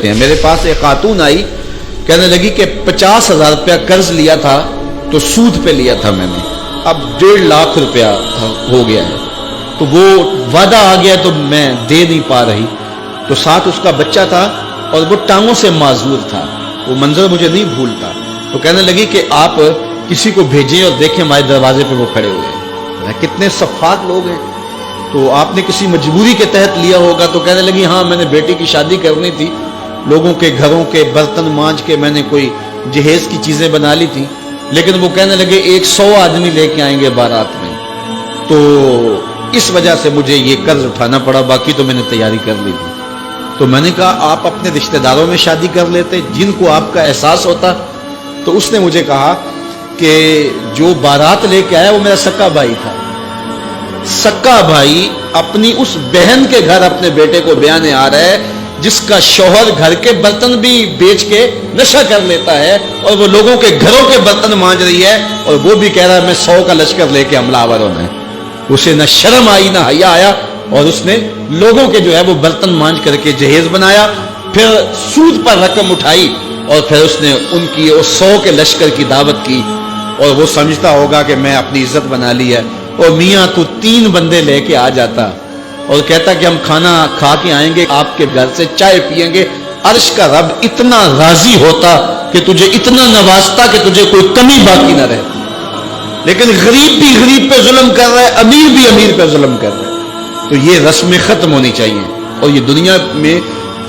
ہیں. میرے پاس ایک خاتون آئی, کہنے لگی کہ 50,000 روپیہ قرض لیا تھا تو سود پہ لیا تھا میں نے, اب 1.5 لاکھ روپیہ ہو گیا ہے, تو وہ وعدہ آ گیا تو میں دے نہیں پا رہی. تو ساتھ اس کا بچہ تھا اور وہ ٹانگوں سے معذور تھا, وہ منظر مجھے نہیں بھولتا. تو کہنے لگی کہ آپ کسی کو بھیجیں اور دیکھیں ہمارے دروازے پہ وہ کھڑے ہوئے ہیں, کتنے صفات لوگ ہیں. تو آپ نے کسی مجبوری کے تحت لیا ہوگا. تو کہنے لگی ہاں میں نے بیٹی کی شادی کرنی تھی, لوگوں کے گھروں کے برتن مانج کے میں نے کوئی جہیز کی چیزیں بنا لی تھی, لیکن وہ کہنے لگے 100 آدمی لے کے آئیں گے بارات میں, تو اس وجہ سے مجھے یہ قرض اٹھانا پڑا, باقی تو میں نے تیاری کر لی تھی. تو میں نے کہا آپ اپنے رشتہ داروں میں شادی کر لیتے جن کو آپ کا احساس ہوتا. تو اس نے مجھے کہا کہ جو بارات لے کے آیا وہ میرا سکا بھائی تھا. سکا بھائی اپنی اس بہن کے گھر اپنے بیٹے کو بیانے آ رہا ہے جس کا شوہر گھر کے برتن بھی بیچ کے نشہ کر لیتا ہے اور وہ لوگوں کے گھروں کے برتن مانج رہی ہے, اور وہ بھی کہہ رہا ہے میں 100 کا لشکر لے کے حملہ آور ہونا ہے. اسے نہ شرم آئی نہ حیا آیا, اور اس نے لوگوں کے جو ہے وہ برتن مانج کر کے جہیز بنایا, پھر سود پر رقم اٹھائی اور پھر اس نے ان کی 100 کے لشکر کی دعوت کی. اور وہ سمجھتا ہوگا کہ میں اپنی عزت بنا لی ہے, اور میاں تو 3 بندے لے کے آ جاتا اور کہتا کہ ہم کھانا کھا کے آئیں گے, آپ کے گھر سے چائے پیئیں گے. عرش کا رب اتنا راضی ہوتا کہ تجھے اتنا نوازتا کہ تجھے کوئی کمی باقی نہ رہتی. لیکن غریب بھی غریب پہ ظلم کر رہا ہے, امیر بھی امیر پہ ظلم کر رہا ہے. تو یہ رسمیں ختم ہونی چاہیے, اور یہ دنیا میں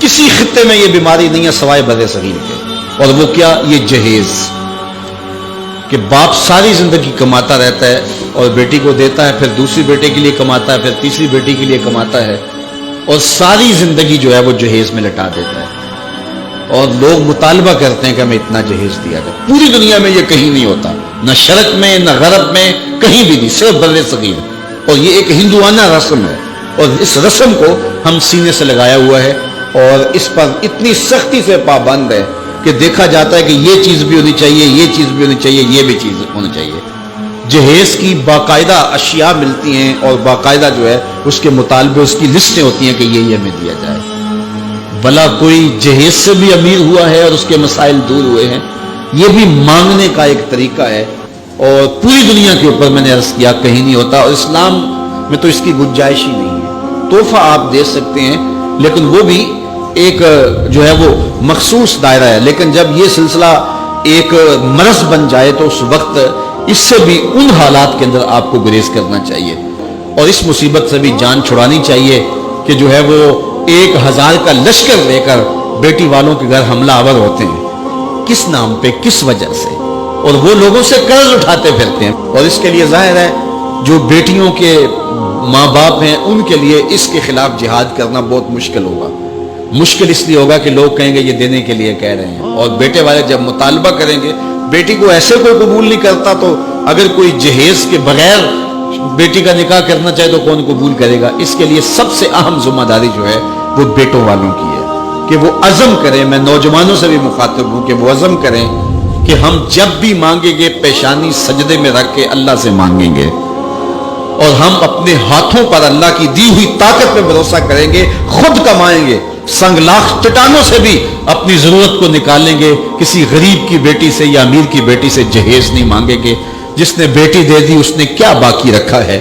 کسی خطے میں یہ بیماری نہیں ہے سوائے بر صغیر کے. اور وہ کیا, یہ جہیز, کہ باپ ساری زندگی کماتا رہتا ہے اور بیٹی کو دیتا ہے, پھر دوسری بیٹے کے لیے کماتا ہے, پھر تیسری بیٹی کے لیے کماتا ہے, اور ساری زندگی جو ہے وہ جہیز میں لٹا دیتا ہے. اور لوگ مطالبہ کرتے ہیں کہ ہمیں اتنا جہیز دیا جائے. پوری دنیا میں یہ کہیں نہیں ہوتا, نہ شرق میں نہ غرب میں, کہیں بھی نہیں, صرف بر صغیر. اور یہ ایک ہندوانہ رسم ہے, اور اس رسم کو ہم سینے سے لگایا ہوا ہے, اور اس پر اتنی سختی سے پابند ہے کہ دیکھا جاتا ہے کہ یہ چیز بھی ہونی چاہیے, یہ چیز بھی ہونی چاہیے, یہ بھی چیز ہونی چاہیے. جہیز کی باقاعدہ اشیاء ملتی ہیں, اور باقاعدہ جو ہے اس کے مطالبے, اس کی لسٹیں ہوتی ہیں کہ یہ ہمیں دیا جائے. بھلا کوئی جہیز سے بھی امیر ہوا ہے اور اس کے مسائل دور ہوئے ہیں؟ یہ بھی مانگنے کا ایک طریقہ ہے, اور پوری دنیا کے اوپر میں نے عرض کیا کہیں نہیں ہوتا, اور اسلام میں تو اس کی گنجائش ہی نہیں ہے. تحفہ آپ دے سکتے ہیں, لیکن وہ بھی ایک جو ہے وہ مخصوص دائرہ ہے. لیکن جب یہ سلسلہ ایک مرض بن جائے تو اس وقت اس سے بھی ان حالات کے اندر آپ کو گریز کرنا چاہیے, اور اس مصیبت سے بھی جان چھڑانی چاہیے کہ جو ہے وہ 1000 کا لشکر لے کر بیٹی والوں کے گھر حملہ آور ہوتے ہیں. کس نام پہ, کس وجہ سے؟ اور وہ لوگوں سے قرض اٹھاتے پھرتے ہیں. اور اس کے لیے ظاہر ہے جو بیٹیوں کے ماں باپ ہیں ان کے لیے اس کے خلاف جہاد کرنا بہت مشکل ہوگا. مشکل اس لیے ہوگا کہ لوگ کہیں گے یہ دینے کے لیے کہہ رہے ہیں, اور بیٹے والے جب مطالبہ کریں گے, بیٹی کو ایسے کوئی قبول نہیں کرتا, تو اگر کوئی جہیز کے بغیر بیٹی کا نکاح کرنا چاہے تو کون قبول کرے گا؟ اس کے لیے سب سے اہم ذمہ داری جو ہے وہ بیٹوں والوں کی ہے کہ وہ عزم کریں. میں نوجوانوں سے بھی مخاطب ہوں کہ وہ عزم کریں کہ ہم جب بھی مانگیں گے پیشانی سجدے میں رکھ کے اللہ سے مانگیں گے, اور ہم اپنے ہاتھوں پر اللہ کی دی ہوئی طاقت پہ بھروسہ کریں گے, خود کمائیں گے, سنگلاخ چٹانوں سے بھی اپنی ضرورت کو نکالیں گے. کسی غریب کی بیٹی سے یا امیر کی بیٹی سے جہیز نہیں مانگیں گے. جس نے بیٹی دے دی اس نے کیا باقی رکھا ہے؟